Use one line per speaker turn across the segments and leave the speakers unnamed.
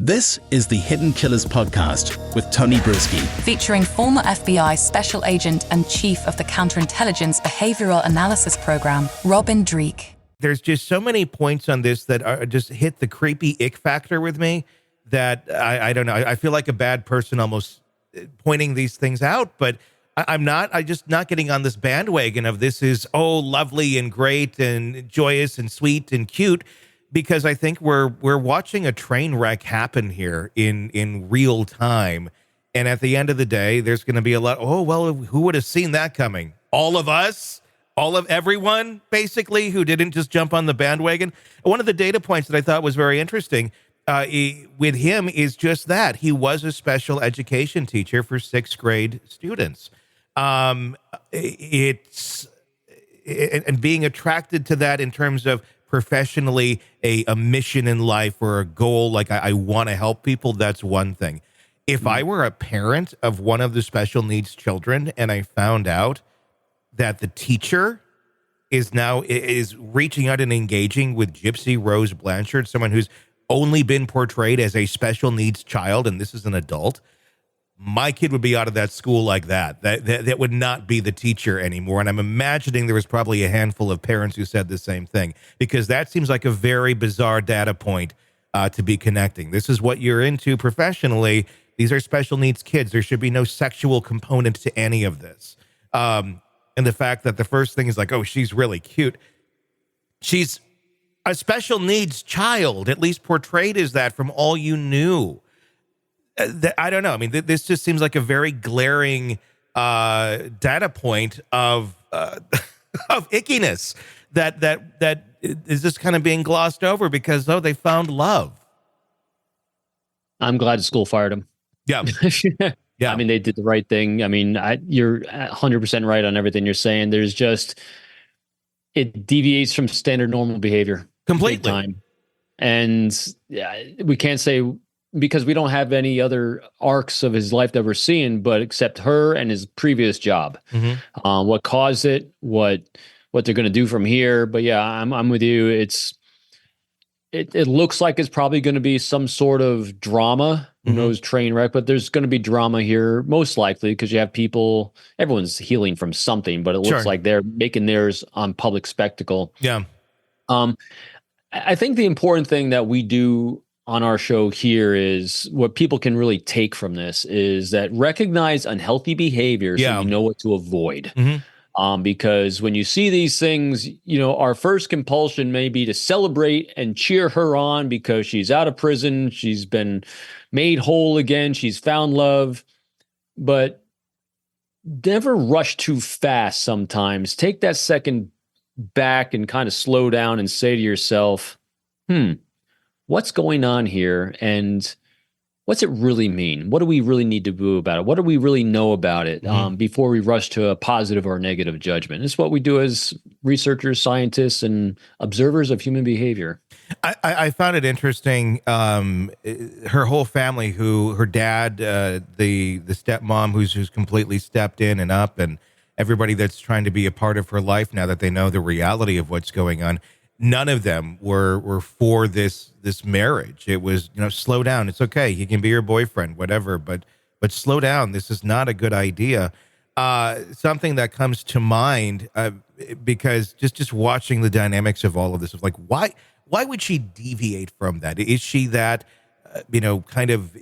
This is the Hidden Killers podcast with Tony Brueski.
Featuring former FBI Special Agent and Chief of the Counterintelligence Behavioral Analysis Program, Robin Dreeke.
There's just so many points on this that are just hit the creepy ick factor with me that I don't know. I feel like a bad person almost pointing these things out, but I'm just not getting on this bandwagon of this is, oh, lovely and great and joyous and sweet and cute. Because I think we're watching a train wreck happen here in real time. And at the end of the day, there's going to be a lot. Oh, well, who would have seen that coming? All of us, all of everyone, basically, who didn't just jump on the bandwagon. One of the data points that I thought was very interesting with him is just that. He was a special education teacher for sixth grade students. And being attracted to that in terms of professionally a mission in life or a goal, like I want to help people, that's one thing. If I were a parent of one of the special needs children and I found out that the teacher is reaching out and engaging with Gypsy Rose Blanchard, someone who's only been portrayed as a special needs child, and this is an adult, my kid would be out of that school like that. That would not be the teacher anymore. And I'm imagining there was probably a handful of parents who said the same thing, because that seems like a very bizarre data point to be connecting. This is what you're into professionally. These are special needs kids. There should be no sexual component to any of this. And the fact that the first thing is like, oh, she's really cute. She's a special needs child, at least portrayed as that from all you knew. I don't know. I mean, this just seems like a very glaring data point of ickiness that is just kind of being glossed over because, they found love.
I'm glad the school fired him.
Yeah. Yeah.
I mean, they did the right thing. I mean, you're 100% right on everything you're saying. There's just, it deviates from standard normal behavior.
Completely.
Time. And we can't say, because we don't have any other arcs of his life that we're seeing, but except her and his previous job. Mm-hmm. What caused it, what they're going to do from here. But yeah, I'm with you. It looks like it's probably going to be some sort of drama, who knows, train wreck, but there's going to be drama here, most likely, because you have people, everyone's healing from something, but it looks like they're making theirs on public spectacle.
Yeah.
I think the important thing that we do on our show here is what people can really take from this is that recognize unhealthy behavior so you know what to avoid. Mm-hmm. Because when you see these things, our first compulsion may be to celebrate and cheer her on because she's out of prison. She's been made whole again. She's found love. But never rush too fast sometimes. Take that second back and kind of slow down and say to yourself, what's going on here, and what's it really mean? What do we really need to do about it? What do we really know about it before we rush to a positive or negative judgment? It's what we do as researchers, scientists, and observers of human behavior.
I found it interesting. Her whole family, her dad, the stepmom who's completely stepped in and up, and everybody that's trying to be a part of her life now that they know the reality of what's going on. None of them were for this marriage. It was, slow down. It's okay. He can be your boyfriend, whatever, but slow down. This is not a good idea. Something that comes to mind because just watching the dynamics of all of this, of like, why would she deviate from that? Is she that, kind of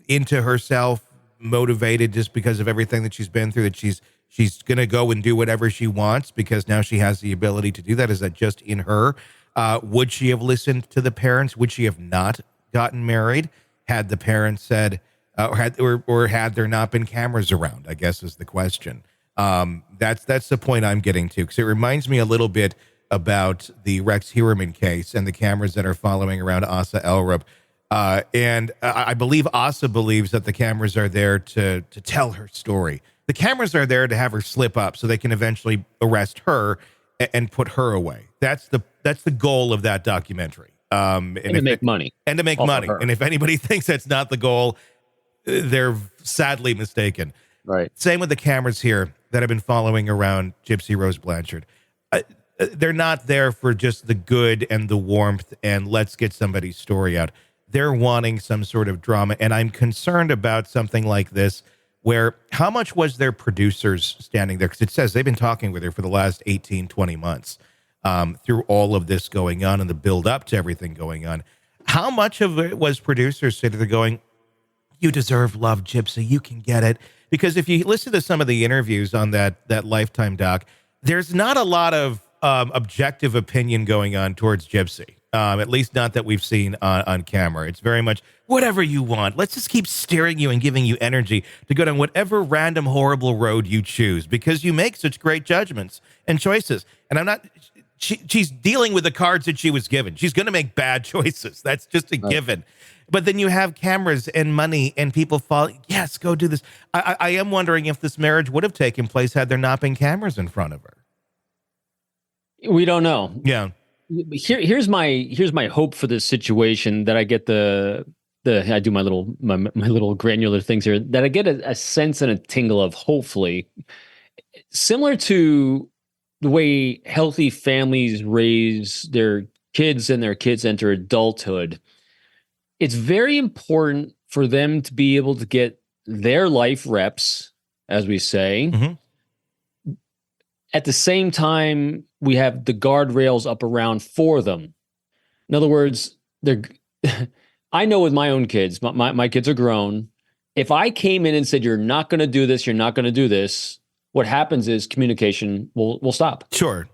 into herself, motivated just because of everything that she's been through, that she's going to go and do whatever she wants because now she has the ability to do that? Is that just in her? Would she have listened to the parents? Would she have not gotten married had the parents said, or had there not been cameras around, I guess is the question. That's the point I'm getting to, because it reminds me a little bit about the Rex Heuermann case and the cameras that are following around Asa Elrup. And I believe Asa believes that the cameras are there to tell her story. The cameras are there to have her slip up so they can eventually arrest her and put her away. That's the goal of that documentary. And
to make money.
And to make money. And if anybody thinks that's not the goal, they're sadly mistaken.
Right.
Same with the cameras here that have been following around Gypsy Rose Blanchard. They're not there for just the good and the warmth and let's get somebody's story out. they're wanting some sort of drama. And I'm concerned about something like this, where how much was their producers standing there? Because it says they've been talking with her for the last 18, 20 months through all of this going on and the build up to everything going on. How much of it was producers sitting there going, you deserve love, Gypsy, you can get it? Because if you listen to some of the interviews on that Lifetime doc, there's not a lot of objective opinion going on towards Gypsy. At least not that we've seen on camera. It's very much whatever you want. Let's just keep steering you and giving you energy to go down whatever random horrible road you choose, because you make such great judgments and choices. And I'm not, she's dealing with the cards that she was given. She's going to make bad choices. That's just a given. But then you have cameras and money and people fall. Yes, go do this. I am wondering if this marriage would have taken place had there not been cameras in front of her.
We don't know.
Yeah.
Here's my hope for this situation, that I get I do my little granular things here, that I get a sense and a tingle of, hopefully, similar to the way healthy families raise their kids and their kids enter adulthood. It's very important for them to be able to get their life reps, as we say. Mm-hmm. At the same time, we have the guardrails up around for them. In other words, I know with my own kids, my kids are grown. If I came in and said, you're not going to do this, you're not going to do this, what happens is communication will stop.
Sure.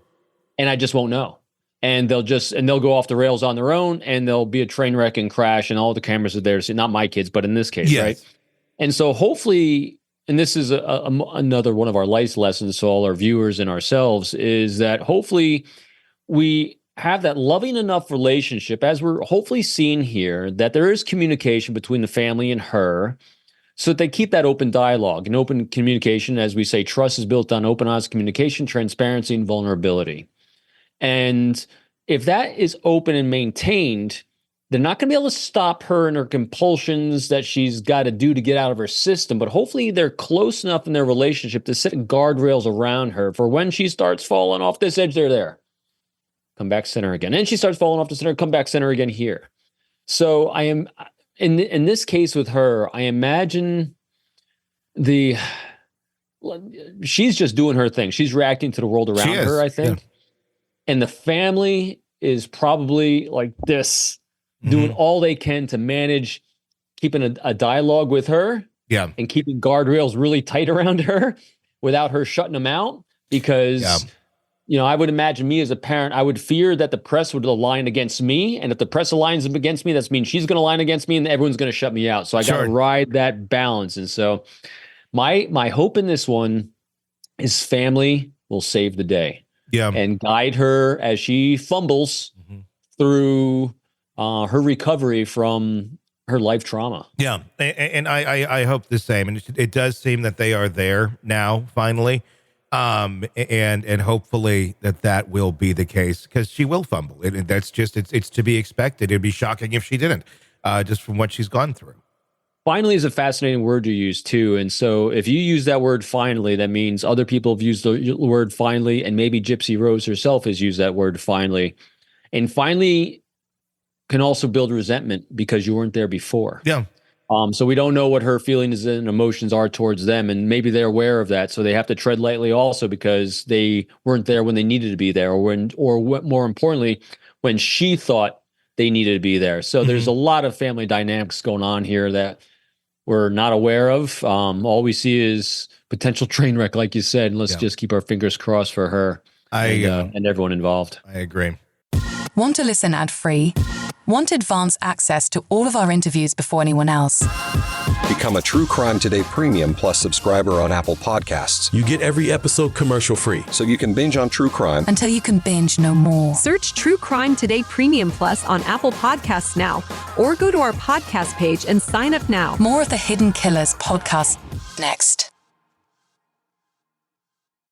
And I just won't know. And they'll go off the rails on their own, and there'll be a train wreck and crash, and all the cameras are there to see, not my kids, but in this case, yes. Right? And so hopefully, and this is another one of our life lessons to all our viewers and ourselves, is that hopefully we have that loving enough relationship, as we're hopefully seeing here, that there is communication between the family and her, so that they keep that open dialogue and open communication. As we say, trust is built on open, honest communication, transparency, and vulnerability. And if that is open and maintained, they're not going to be able to stop her in her compulsions that she's got to do to get out of her system. But hopefully they're close enough in their relationship to set guardrails around her for when she starts falling off this edge, they're there. Come back center again. And she starts falling off the center, come back center again here. So I am, in this case with her, I imagine she's just doing her thing. She's reacting to the world around her, I think. Yeah. And the family is probably like this, doing all they can to manage keeping a dialogue with her, and keeping guardrails really tight around her without her shutting them out. Because, I would imagine, me as a parent, I would fear that the press would align against me. And if the press aligns against me, that means she's going to align against me and everyone's going to shut me out. So I got to ride that balance. And so my hope in this one is family will save the day. Yeah, and guide her as she fumbles through her recovery from her life trauma. Yeah,
and I hope the same. And it does seem that they are there now, finally, and hopefully that will be the case, because she will fumble. That's just it's to be expected. It'd be shocking if she didn't, just from what she's gone through.
Finally is a fascinating word to use too. And so if you use that word finally, that means other people have used the word finally, and maybe Gypsy Rose herself has used that word finally. And finally can also build resentment because you weren't there before. Yeah. So we don't know what her feelings and emotions are towards them, and maybe they're aware of that. So they have to tread lightly also, because they weren't there when they needed to be there, or more importantly, when she thought they needed to be there. So there's a lot of family dynamics going on here that we're not aware of. All we see is potential train wreck, like you said, and let's just keep our fingers crossed for her and everyone involved.
I agree.
Want to listen ad-free? Want advanced access to all of our interviews before anyone else?
Become a True Crime Today Premium Plus subscriber on Apple Podcasts.
You get every episode commercial-free,
so you can binge on true crime
until you can binge no more.
Search True Crime Today Premium Plus on Apple Podcasts now, or go to our podcast page and sign up now.
More of the Hidden Killers podcast next.